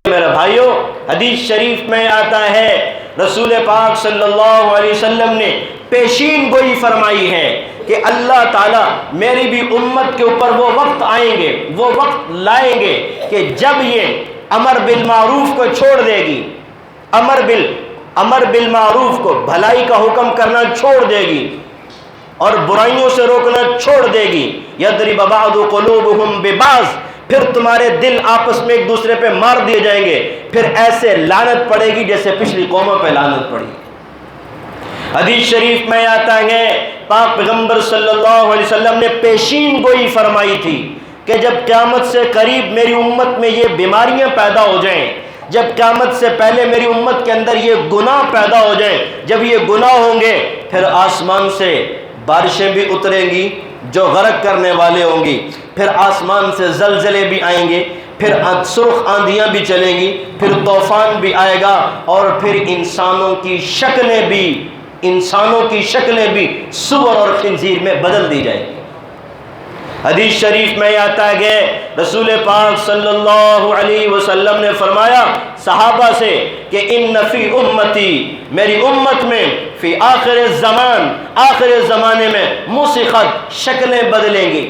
میرے بھائیوں، حدیث شریف میں آتا ہے رسول پاک صلی اللہ علیہ وسلم نے پیشین گوئی فرمائی ہے کہ اللہ تعالیٰ میری بھی امت کے اوپر وہ وقت آئیں گے، وہ وقت لائیں گے کہ جب یہ امر بالمعروف کو چھوڑ دے گی، امر بالمعروف کو، بھلائی کا حکم کرنا چھوڑ دے گی اور برائیوں سے روکنا چھوڑ دے گی۔ یضرب بعض قلوبہم ببعض، پھر تمہارے دل آپس میں ایک دوسرے پہ مار دیے جائیں گے، پھر ایسے لعنت پڑے گی جیسے پچھلی قوموں پہ لعنت پڑی۔ حدیث شریف میں آتا ہے پاک پیغمبر صلی اللہ علیہ وسلم نے پیشین گوئی فرمائی تھی کہ جب قیامت سے قریب میری امت میں یہ بیماریاں پیدا ہو جائیں، جب قیامت سے پہلے میری امت کے اندر یہ گناہ پیدا ہو جائیں، جب یہ گناہ ہوں گے، پھر آسمان سے بارشیں بھی اتریں گی جو غرق کرنے والے ہوں گی، پھر آسمان سے زلزلے بھی آئیں گے، پھر سرخ آندھیاں بھی چلیں گی، پھر طوفان بھی آئے گا، اور پھر انسانوں کی شکلیں بھی سور اور خنزیر میں بدل دی جائیں گی۔ حدیث شریف میں آتا ہے کہ رسول پاک صلی اللہ علیہ وسلم نے فرمایا صحابہ سے کہ ان فی امتی، میری امت میں، فی آخر الزمان، آخر زمانے میں، مسخت، شکلیں بدلیں گی،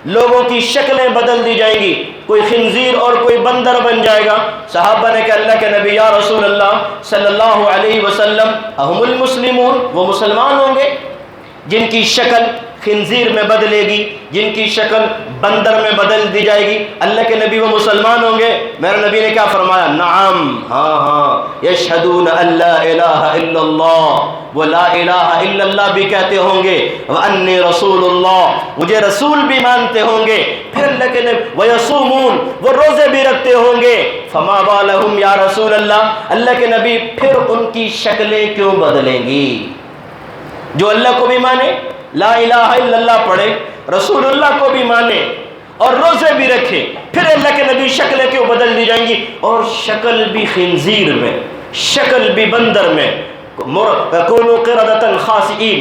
لوگوں کی شکلیں بدل دی جائیں گی، کوئی خنزیر اور کوئی بندر بن جائے گا۔ صحابہ نے کہا اللہ کے نبی یا رسول اللہ صلی اللہ علیہ وسلم اہم المسلمون، وہ مسلمان ہوں گے جن کی شکل خنزیر میں بدلے گی، جن کی شکل بندر میں بدل دی جائے گی؟ اللہ کے نبی وہ مسلمان ہوں گے؟ میرے نبی نے کیا فرمایا؟ نعم، ہاں، یشہدون ان لا الہ الا اللہ، وہ لا الہ الا اللہ بھی کہتے ہوں گے، وانی رسول اللہ، مجھے رسول بھی مانتے ہوں گے۔ پھر اللہ کے نبی ویصومون، وہ روزے بھی رکھتے ہوں گے۔ فما بالہم یا رسول اللہ، اللہ کے نبی پھر ان کی شکلیں کیوں بدلیں گی؟ جو اللہ کو بھی مانے، لا الہ الا اللہ پڑھے، رسول اللہ کو بھی مانے اور روزے بھی رکھے، پھر اللہ کے نبی شکلیں کیوں بدل دی جائیں گی؟ اور شکل بھی خنزیر میں، شکل بھی بندر میں، کونوا قردۃ خاسئین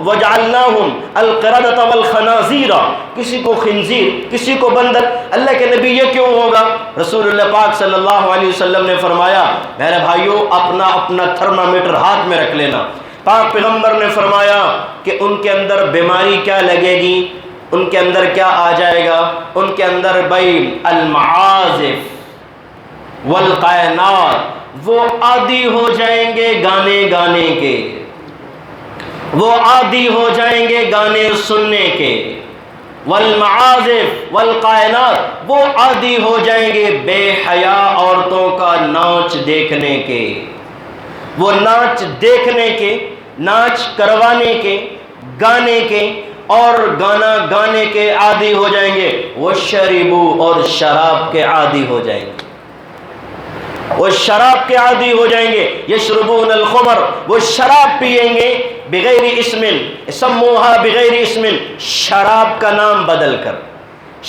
وجعلناہم القردۃ والخنازیر، کسی کو خنزیر، کسی کو بندر۔ اللہ کے نبی یہ کیوں ہوگا؟ رسول اللہ پاک صلی اللہ علیہ وسلم نے فرمایا میرے بھائیوں، اپنا تھرمامیٹر ہاتھ میں رکھ لینا۔ پاک پیغمبر نے فرمایا کہ ان کے اندر بیماری کیا لگے گی، ان کے اندر کیا آ جائے گا؟ ان کے اندر بھائی المعازف والقائنات، وہ عادی ہو جائیں گے گانے کے، وہ عادی ہو جائیں گے گانے سننے کے، والمعازف والقائنات، وہ عادی ہو جائیں گے بے حیا عورتوں کا ناچ دیکھنے کے، وہ ناچ دیکھنے کے، ناچ کروانے کے، گانے کے اور گانا گانے کے عادی ہو جائیں گے۔ وہ شربو، اور شراب کے عادی ہو جائیں گے، وہ شراب کے عادی ہو جائیں گے۔ یشربون الخمر، وہ شراب پیئیں گے بغیر اسم، سموہا بغیر اسم، شراب کا نام بدل کر،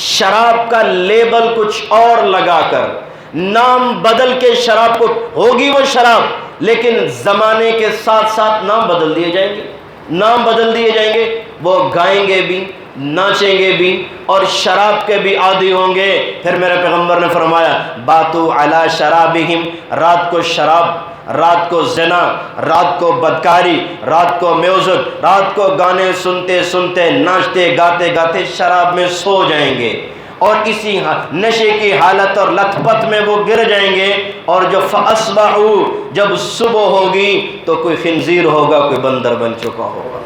شراب کا لیبل کچھ اور لگا کر، نام بدل کے شراب کو، ہوگی وہ شراب لیکن زمانے کے ساتھ ساتھ نام بدل دیے جائیں گے، نام بدل دیے جائیں گے۔ وہ گائیں گے بھی، ناچیں گے بھی اور شراب کے بھی عادی ہوں گے۔ پھر میرے پیغمبر نے فرمایا باتو علی شرابہم، رات کو شراب، رات کو زنا، رات کو بدکاری، رات کو میوزک، رات کو گانے سنتے سنتے، ناچتے گاتے گاتے شراب میں سو جائیں گے اور اسی نشے کی حالت اور لت پت میں وہ گر جائیں گے۔ اور جو فَأَصْبَحُوا، جب صبح ہوگی تو کوئی خنزیر ہوگا، کوئی بندر بن چکا ہوگا،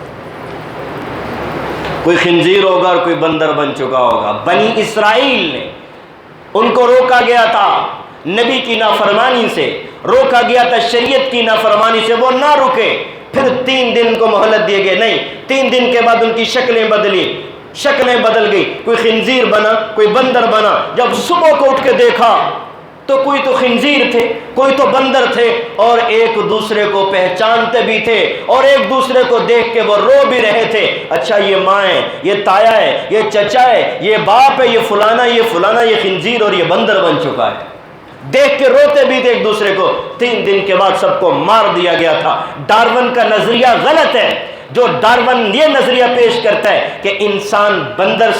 کوئی خنزیر ہوگا اور کوئی بندر بن چکا ہوگا۔ بنی اسرائیل نے، ان کو روکا گیا تھا نبی کی نافرمانی سے، روکا گیا تھا شریعت کی نافرمانی سے، وہ نہ رکے، پھر 3 دن کو مہلت دیے گئے، نہیں 3 دن کے بعد ان کی شکلیں بدلی، شکلیں بدل گئی، کوئی خنزیر بنا، کوئی بندر بنا۔ جب صبح کو اٹھ کے دیکھا تو کوئی تو خنزیر تھے، کوئی تو بندر تھے، اور ایک دوسرے کو پہچانتے بھی تھے اور ایک دوسرے کو دیکھ کے وہ رو بھی رہے تھے، اچھا یہ ماں ہے، یہ تایا ہے، یہ چچا ہے، یہ باپ ہے، یہ فلانا، یہ فلانا، یہ خنزیر اور یہ بندر بن چکا ہے، دیکھ کے روتے بھی تھے ایک دوسرے کو۔ 3 دن کے بعد سب کو مار دیا گیا تھا۔ ڈارون کا نظریہ غلط ہے، جو ڈارون یہ نظریہ پیش کرتا ہے کہ انسان بندر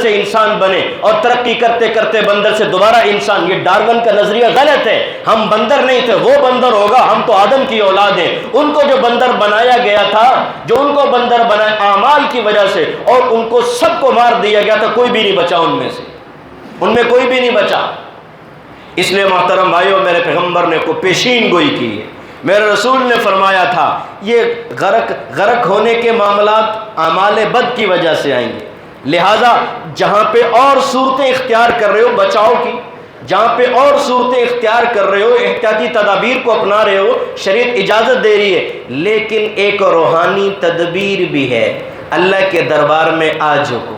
سے انسان بنے اور ترقی کرتے کرتے بندر سے دوبارہ انسان، یہ ڈارون کا نظریہ غلط ہے۔ ہم بندر نہیں تھے، وہ بندر ہوگا، ہم تو آدم کی اولاد ہیں۔ ان کو جو بندر بنایا گیا تھا، جو ان کو بندر بنایا اعمال کی وجہ سے، اور ان کو سب کو مار دیا گیا تھا، کوئی بھی نہیں بچا ان میں سے، ان میں کوئی بھی نہیں بچا۔ اس لیے محترم بھائیوں، میرے پیغمبر نے کو پیشین گوئی کی ہے، میرے رسول نے فرمایا تھا یہ غرق ہونے کے معاملات اعمال بد کی وجہ سے آئیں گے، لہٰذا جہاں پہ اور صورتیں اختیار کر رہے ہو بچاؤ کی، جہاں پہ اور صورتیں اختیار کر رہے ہو، احتیاطی تدابیر کو اپنا رہے ہو، شریعت اجازت دے رہی ہے، لیکن ایک روحانی تدبیر بھی ہے، اللہ کے دربار میں آ جھکو،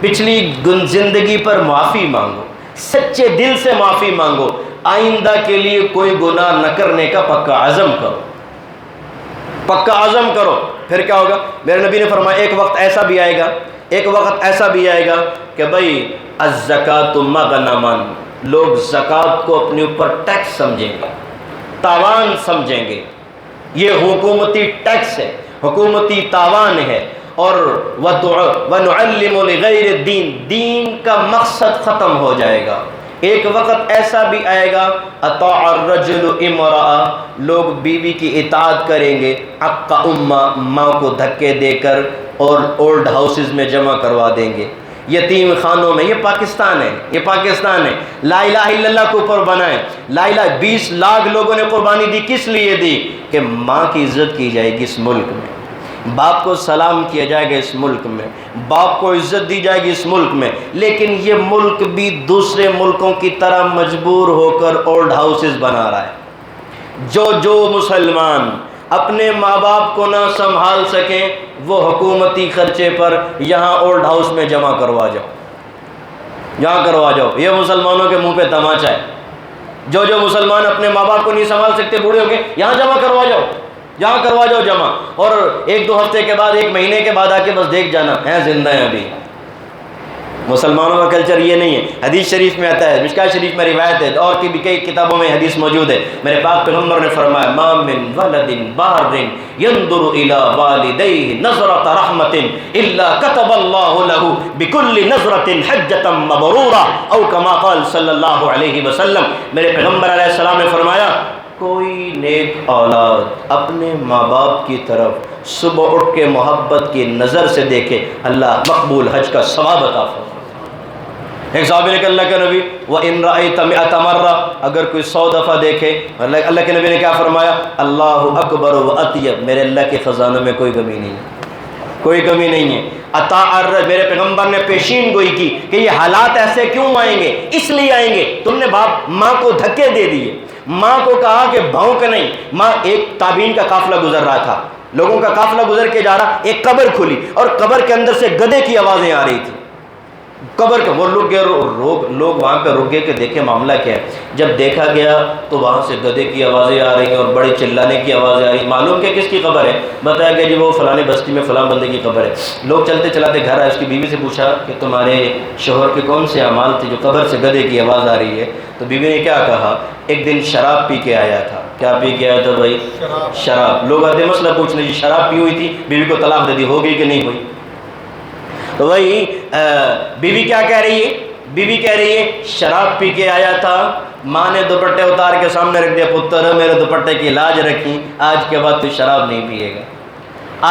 پچھلی زندگی پر معافی مانگو، سچے دل سے معافی مانگو، آئندہ کے لیے کوئی گناہ نہ کرنے کا پکا عزم کرو، پکا عزم کرو۔ پھر کیا ہوگا؟ میرے نبی نے فرمایا ایک وقت ایسا بھی آئے گا کہ بھائی الزکوٰۃ مغنما، لوگ زکوٰۃ کو اپنے اوپر ٹیکس سمجھیں گے، تاوان سمجھیں گے، یہ حکومتی ٹیکس ہے، حکومتی تاوان ہے، اور وَنُعَلِّمُ لِغَيْرِ الدِّينِ، دین کا مقصد ختم ہو جائے گا۔ ایک وقت ایسا بھی آئے گا اطاع الرجل امرأة، لوگ بیوی کی اطاعت کریں گے، عق امہ، ماں کو دھکے دے کر اور اولڈ ہاؤسز میں جمع کروا دیں گے، یتیم خانوں میں۔ یہ پاکستان ہے، لا الہ الا اللہ کو اوپر بنائیں، لا الہ 20 لاکھ لوگوں نے قربانی دی، کس لیے دی؟ کہ ماں کی عزت کی جائے گی اس ملک میں، باپ کو سلام کیا جائے گا اس ملک میں، باپ کو عزت دی جائے گی اس ملک میں۔ لیکن یہ ملک بھی دوسرے ملکوں کی طرح مجبور ہو کر اولڈ ہاؤسز بنا رہا ہے۔ جو مسلمان اپنے ماں باپ کو نہ سنبھال سکیں، وہ حکومتی خرچے پر یہاں اولڈ ہاؤس میں جمع کروا جاؤ، یہ مسلمانوں کے منہ پہ تماچا ہے۔ جو مسلمان اپنے ماں باپ کو نہیں سنبھال سکتے، بوڑھے ہو گئے، یہاں جمع کروا جاؤ جمع، اور 1-2 ہفتے کے بعد، 1 مہینے کے بعد آ کے بس دیکھ جانا ہے زندہ ہیں ابھی۔ مسلمانوں کا کلچر یہ نہیں ہے۔ حدیث شریف میں آتا ہے، مشکاۃ شریف میں روایت ہے، اور کی بھی کئی کتابوں میں حدیث موجود ہے، میرے پاک پیغمبر نے فرمایا ما من ولد بار ينظر الى والديه نظرة رحمة الا كتب الله له بكل نظرة حجة مبرورة، او كما قال صلی اللہ علیہ وسلم۔ میرے پیغمبر علیہ السلام نے فرمایا کوئی نیک اولاد اپنے ماں باپ کی طرف صبح اٹھ کے محبت کی نظر سے دیکھے، اللہ مقبول حج کا ثواب عطا فرمائے۔ ایک صحابی نے کہا اللہ کے نبی وَإِن رَأَيْتَ مِئَةَ مَرَّةٍ، اگر کوئی 100 دفعہ دیکھے، اللہ کے نبی نے کیا فرمایا؟ اللہ اکبر و اطیب، میرے اللہ کے خزانوں میں کوئی کمی نہیں ہے، کوئی کمی نہیں ہے۔ میرے پیغمبر نے پیشین گوئی کی کہ یہ حالات ایسے کیوں آئیں گے؟ اس لیے آئیں گے، تم نے ماں کو دھکے دے دیے، ماں کو کہا کہ بھونک نہیں۔ ماں، ایک تابعین کا قافلہ گزر رہا تھا، لوگوں کا قافلہ گزر کے جا رہا، ایک قبر کھلی اور قبر کے اندر سے گدھے کی آوازیں آ رہی تھی، قبر کا وہ لوگ گئے، لوگ وہاں پہ رک گئے کہ دیکھیں معاملہ کیا ہے۔ جب دیکھا گیا تو وہاں سے گدھے کی آوازیں آ رہی ہیں اور بڑے چلانے کی آوازیں آ رہی ہیں۔ معلوم کہ کس کی قبر ہے؟ بتایا کہ جی وہ فلاں بستی میں فلاں بندے کی قبر ہے۔ لوگ چلتے چلاتے گھر آئے، اس کی بیوی سے پوچھا کہ تمہارے شوہر کے کون سے اعمال تھے جو قبر سے گدھے کی آواز آ رہی ہے؟ تو بیوی نے کیا کہا؟ ایک دن شراب پی کے آیا تھا۔ کیا پی کے آیا تھا بھائی؟ شراب۔ لوگ آتے مسئلہ پوچھنے، جی شراب پی ہوئی تھی، بیوی کو طلاق دے دی، ہو گئی کہ نہیں ہوئی؟ تو بھائی بیوی کیا کہہ رہی ہے؟ بیوی کہہ رہی ہے شراب پی کے آیا تھا، ماں نے دوپٹے اتار کے سامنے رکھ دیا، پتر میرے دوپٹے کی لاج رکھی، آج کے بعد تو شراب نہیں پیے گا،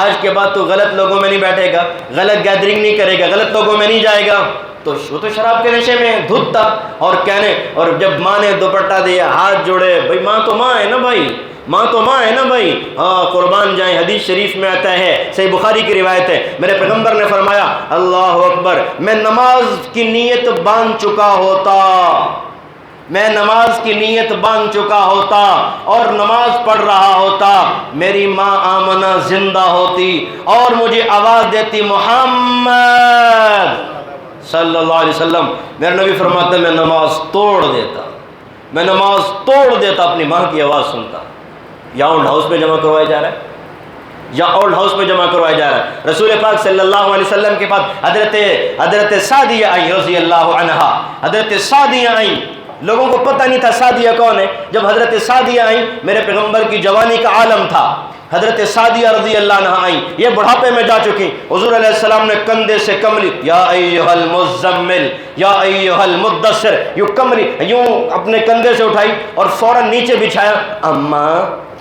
آج کے بعد تو غلط لوگوں میں نہیں بیٹھے گا، غلط گیدرنگ نہیں کرے گا، غلط لوگوں میں نہیں جائے گا۔ تو وہ تو شراب کے نشے میں دھت تھا، اور جب ماں نے دوپٹہ دیا، ہاتھ جوڑے، بھائی ماں تو ماں ہے نا بھائی، ماں تو ماں ہے نا بھائی، ہاں قربان جائیں۔ حدیث شریف میں آتا ہے، صحیح بخاری کی روایت ہے، میرے پیغمبر نے فرمایا اللہ اکبر، میں نماز کی نیت باندھ چکا ہوتا اور نماز پڑھ رہا ہوتا، میری ماں آمنہ زندہ ہوتی اور مجھے آواز دیتی محمد صلی اللہ علیہ وسلم۔ میرے نبی فرماتے ہیں میں نماز توڑ دیتا اپنی ماں کی آواز سنتا۔ یا اولڈ ہاؤس میں جمع کروایا جا رہا ہے، رسول پاک صلی اللہ علیہ وسلم کے پاس حضرت سعدیہ آئی رضی اللہ عنہا، حضرت سعدیہ آئیں، لوگوں کو پتہ نہیں تھا سعدیہ کون ہے۔ جب حضرت سعدیہ آئیں، میرے پیغمبر کی جوانی کا عالم تھا، حضرت سعدیہ رضی اللہ عنہ آئیں، یہ بڑھاپے میں جا چکی، حضور علیہ السلام نے کندھے سے کملی، یا ایھا المزمل یا ایھا المدثر، یوں کملی یوں اپنے کندھے سے اٹھائی اور فوراً نیچے بچھایا، اماں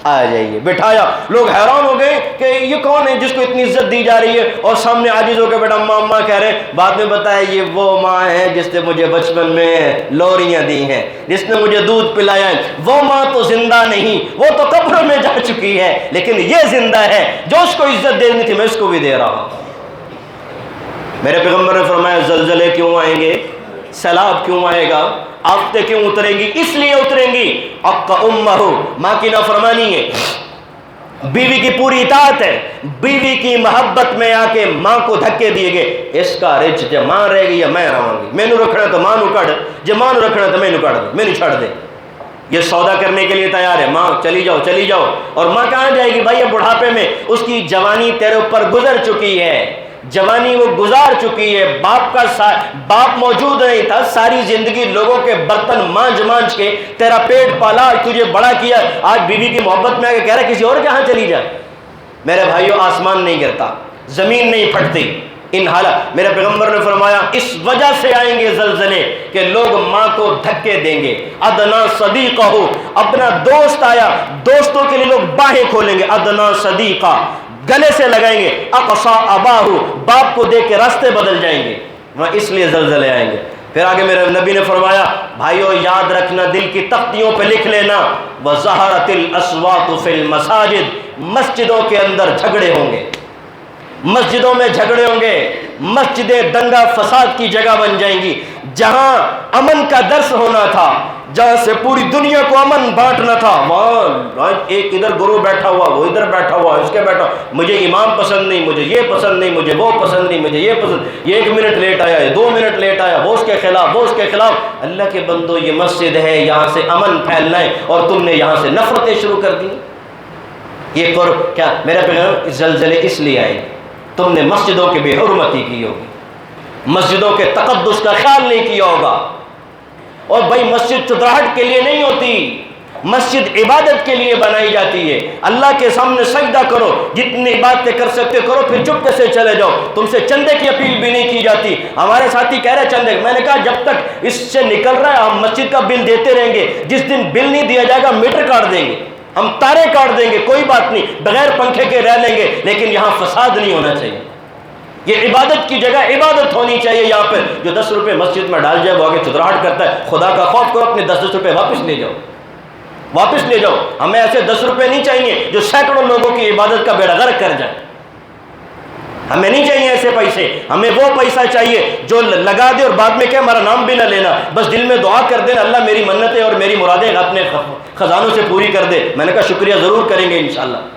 آ جائیے، بٹھایا۔ لوگ حیران ہو گئے کہ یہ کون ہے جس کو اتنی عزت دی جا رہی ہے، اور سامنے عاجز ہو کے بیٹا اماں اماں کہہ رہے ہیں۔ بعد میں بتایا یہ وہ ماں ہے جس نے مجھے بچپن میں لوریاں دی ہیں، جس نے مجھے دودھ پلایا ہے۔ وہ ماں تو زندہ نہیں، وہ تو قبر میں جا چکی ہے، لیکن یہ زندہ ہے، جو اس کو عزت دینی تھی میں اس کو بھی دے رہا ہوں۔ میرے پیغمبر نے فرمایا زلزلے کیوں آئیں گے، سیلاب کیوں آئے گا، آفتیں کیوں اتریں گی؟ اس لیے اتریں گی اقا امہ، ماں کی نافرمانی ہے، بیوی کی پوری اطاعت ہے، بیوی کی محبت میں آ کے ماں کو دھکے دیے گئے، اس کا رچ جے ماں رہے گی یا میں رہوں گی، میں نو رکھنا تو ماں نو کڑ، جے ماں نو رکھنا تو میں نو کڑ دے، میں نو چھڑ دے۔ یہ سودا کرنے کے لیے تیار ہے، ماں چلی جاؤ چلی جاؤ، اور ماں کہاں جائے گی بھائی؟ یہ بڑھاپے میں اس کی جوانی تیرے اوپر گزر چکی ہے، جوانی وہ گزار چکی ہے، باپ موجود نہیں تھا، ساری زندگی لوگوں کے برتن مانج مانج کے تیرا پیٹ پالا، تجھے بڑا کیا، آج بیوی کی محبت میں آ کے کہہ رہا ہے کسی اور جہاں چلی جائے۔ میرے بھائیو، آسمان نہیں گرتا، زمین نہیں پھٹتی، ان حالات میرے پیغمبر نے فرمایا اس وجہ سے آئیں گے زلزلے کہ لوگ ماں کو دھکے دیں گے۔ ادنا صدیقہ، اپنا دوست آیا، دوستوں کے لیے لوگ باہیں کھولیں گے، ادنا صدیقہ، گلے سے لگائیں گے، اقصا اباہ، باپ کو دیکھ کے راستے بدل جائیں گے، وہ اس لیے زلزلے آئیں گے۔ پھر آگے میرے نبی نے فرمایا بھائیو یاد رکھنا، دل کی تختیوں پہ لکھ لینا، وَظَهَرَتِ الْأَصْوَاتُ فِي الْمَسَاجِدِ، مسجدوں کے اندر جھگڑے ہوں گے، مسجدوں میں جھگڑے ہوں گے، مسجدیں دنگا فساد کی جگہ بن جائیں گی۔ جہاں امن کا درس ہونا تھا، جہاں سے پوری دنیا کو امن بانٹنا تھا، وہاں ایک ادھر گرو بیٹھا ہوا، وہ ادھر بیٹھا ہوا، اس کے بیٹھا، مجھے امام پسند نہیں، مجھے یہ پسند نہیں، مجھے وہ پسند نہیں، مجھے یہ پسند، یہ 1 منٹ لیٹ آیا، 2 منٹ لیٹ آیا، وہ اس کے خلاف، وہ اس کے خلاف۔ اللہ کے بندو، یہ مسجد ہے، یہاں سے امن پھیلنا ہے، اور تم نے یہاں سے نفرتیں شروع کر دی۔ یہ کیا میرے پیغمبر، زلزلے اس لیے آئے، تم نے مسجدوں کی بے حرمتی کی ہوگی، مسجدوں کے تقدس کا خیال نہیں کیا ہوگا۔ اور بھائی مسجد چتراہٹ کے لیے نہیں ہوتی، مسجد عبادت کے لیے بنائی جاتی ہے۔ اللہ کے سامنے سجدہ کرو، جتنی عبادتیں کر سکتے کرو، پھر چپکے سے چلے جاؤ، تم سے چندے کی اپیل بھی نہیں کی جاتی۔ ہمارے ساتھی کہہ رہے چندے، میں نے کہا جب تک اس سے نکل رہا ہے ہم مسجد کا بل دیتے رہیں گے، جس دن بل نہیں دیا جائے گا میٹر کاٹ دیں گے، ہم تارے کاٹ دیں گے، کوئی بات نہیں، بغیر پنکھے کے رہ لیں گے، لیکن یہاں فساد نہیں ہونا چاہیے۔ یہ عبادت کی جگہ عبادت ہونی چاہیے۔ یہاں پہ جو 10 روپے مسجد میں ڈال جائے وہ آگے چتراہٹ کرتا ہے، خدا کا خوف کرو، اپنے 10 روپے واپس لے جاؤ، واپس لے جاؤ۔ ہمیں ایسے 10 روپے نہیں چاہیے جو سینکڑوں لوگوں کی عبادت کا بیڑا غرق کر جائے، ہمیں نہیں چاہیے ایسے پیسے، ہمیں وہ پیسہ چاہیے جو لگا دے اور بعد میں کہ ہمارا نام بھی نہ لینا، بس دل میں دعا کر دینا اللہ میری منتیں اور میری مرادیں اپنے خزانوں سے پوری کر دے۔ میں نے کہا شکریہ ضرور کریں گے انشاءاللہ۔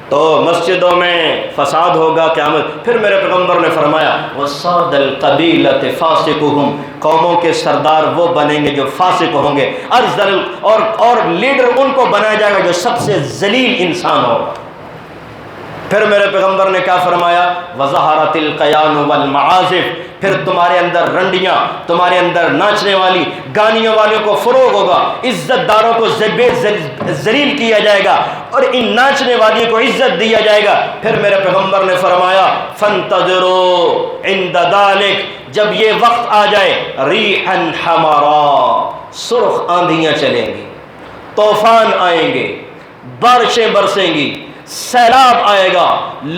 تو مسجدوں میں فساد ہوگا قیامت۔ پھر میرے پیغمبر نے فرمایا وَصَادَ الْقَبِيلَةِ فَاسِقُهُمْ، قوموں کے سردار وہ بنیں گے جو فاسق ہوں گے، اور لیڈر ان کو بنایا جائے گا جو سب سے ذلیل انسان ہوگا۔ پھر میرے پیغمبر نے کیا فرمایا وَظَهَرَتِ الْقَيَانُ وَالْمَعَازِفُ، پھر تمہارے اندر رنڈیاں، تمہارے اندر ناچنے والی گانیوں والوں کو فروغ ہوگا، عزت داروں کو ذلیل کیا جائے گا اور ان ناچنے والیوں کو عزت دیا جائے گا۔ پھر میرے پیغمبر نے فرمایا فَانْتَظِرُوا عِنْدَ ذَلِكَ، جب یہ وقت آ جائے رِيحًا حَمَرًا، سرخ آندھیاں چلیں گی، طوفان آئیں گے، بارشیں برسیں گی، سیلاب آئے گا،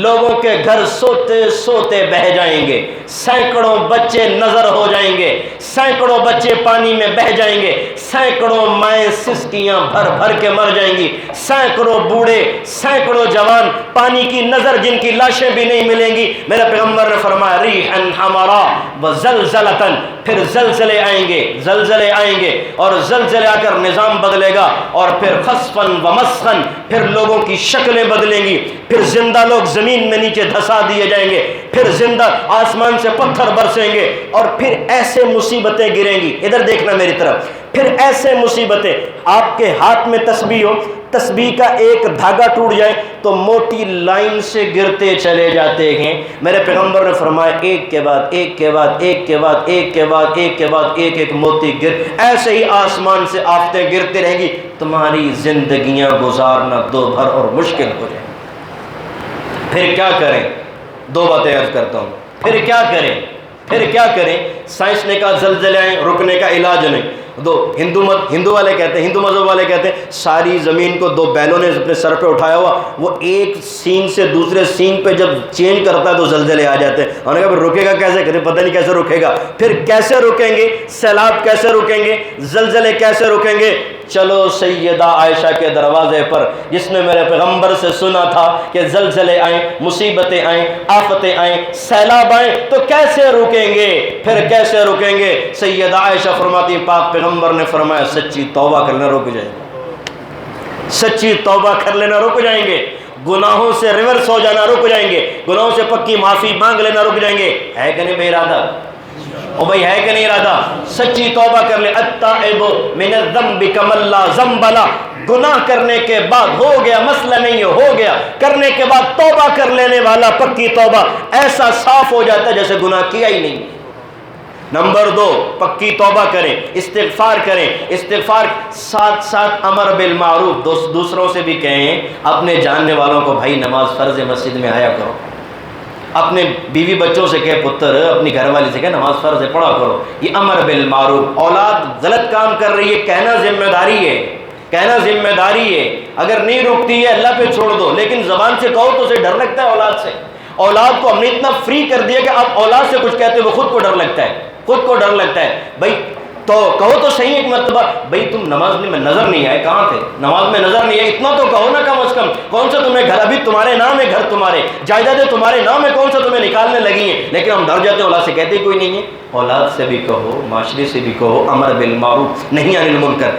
لوگوں کے گھر سوتے سوتے بہہ جائیں گے، سینکڑوں بچے نظر ہو جائیں گے، سینکڑوں بچے پانی میں بہہ جائیں گے، سینکڑوں مائیں سسکیاں بھر بھر کے مر جائیں گی، سینکڑوں بوڑھے، سینکڑوں جوان پانی کی نظر جن کی لاشیں بھی نہیں ملیں گی۔ میرے پیغمبر نے فرمایا ریحًا حمرا وزلزلۃ، پھر زلزلے آئیں گے، زلزلے آئیں گے اور زلزلے آ کر نظام بدلے گا، اور پھر خسفاً ومسخاً، پھر لوگوں کی شکلیں بدلیں گی، پھر زندہ لوگ زمین میں نیچے دھسا دیے جائیں گے، پھر زندہ آسمان سے پتھر برسیں گے، اور پھر ایسے مصیبتیں گریں گی۔ ادھر دیکھنا میری طرف، پھر ایسے مصیبتیں، آپ کے ہاتھ میں تسبیح ہو، تسبیح کا ایک دھاگا ٹوٹ جائے تو موٹی لائن سے گرتے چلے جاتے ہیں۔ میرے پیغمبر نے فرمایا ایک کے بعد ایک کے بعد ایک کے بعد ایک کے بعد ایک کے بعد ایک ایک موتی گر، ایسے ہی آسمان سے آفتیں گرتے رہیں گی، تمہاری زندگیاں گزارنا دو بھر اور مشکل ہو جائیں۔ پھر کیا کریں؟ دو باتیں عرض کرتا ہوں، پھر کیا کریں؟ پھر کیا کریں؟ سائنس نے کہا زلزلے آئیں، رکنے کا علاج نہیں. دو ہندو والے کہتے ہیں، ہندو مذہب والے کہتے ہیں ساری زمین کو دو بیلوں نے اپنے سر پہ اٹھایا ہوا، وہ ایک سین سے دوسرے سین پہ جب چینج کرتا ہے تو زلزلے آ جاتے ہیں. انہوں نے کہا پھر رکے گا کیسے؟ کہتے پتہ نہیں کیسے رکے گا. پھر کیسے رکیں گے؟ سیلاب کیسے رکیں گے؟ زلزلے کیسے رکیں گے؟ چلو سیدہ عائشہ کے دروازے پر، جس نے میرے پیغمبر سے سنا تھا کہ زلزلے آئیں، مصیبتیں آئیں، آفتیں آئیں، سیلاب آئیں تو کیسے رکیں گے؟ پھر کیسے رکیں گے؟ سیدہ عائشہ فرماتی پاک پیغمبر نے فرمایا سچی توبہ کرنا رک جائیں گے، سچی توبہ کر لینا رک جائیں گے، گناہوں سے ریورس ہو جانا رک جائیں گے، گناہوں سے پکی معافی مانگ لینا رک جائیں گے. ہے کہ نہیں بے ارادہ؟ او بھائی ہے کہ نہیں ارادہ؟ سچی توبہ کر لے. التائب من الذنب کمن لا ذنب لہ، گناہ کرنے کے بعد ہو گیا مسئلہ نہیں ہے، ہو گیا کرنے کے بعد توبہ کر لینے والا پکی توبہ ایسا صاف ہو جاتا ہے جیسے گناہ کیا ہی نہیں. نمبر دو، پکی توبہ کریں، استغفار کریں. استغفار ساتھ ساتھ امر بالمعروف، دوسروں سے بھی کہیں، اپنے جاننے والوں کو بھائی نماز فرض مسجد میں آیا کرو. اپنے بیوی بچوں سے کہے پتر، اپنی گھر والی سے کہے نماز فرض ہے پڑھا کرو. یہ امر بالمعروف. اولاد غلط کام کر رہی ہے، کہنا ذمہ داری ہے، کہنا ذمہ داری ہے. اگر نہیں رکتی ہے اللہ پہ چھوڑ دو، لیکن زبان سے کہو تو اسے ڈر لگتا ہے اولاد سے. اولاد کو ہم نے اتنا فری کر دیا کہ اب اولاد سے کچھ کہتے وہ خود کو ڈر لگتا ہے، خود کو ڈر لگتا ہے. بھائی تو کہو تو صحیح ایک مرتبہ، بھائی تم نماز میں نظر نہیں آئے، کہاں تھے؟ نماز میں نظر نہیں آئے، اتنا تو کہو نا کم از کم. کون سا تمہیں گھر، ابھی تمہارے نام ہے گھر، تمہارے جائیدادیں تمہارے نام ہے، کون سا تمہیں نکالنے لگی ہیں؟ لیکن ہم ڈر جاتے ہیں، اولاد سے کہتے ہی کوئی نہیں ہے. اولاد سے بھی کہو، معاشرے سے بھی کہو، امر بالمعروف نہی عن المنکر.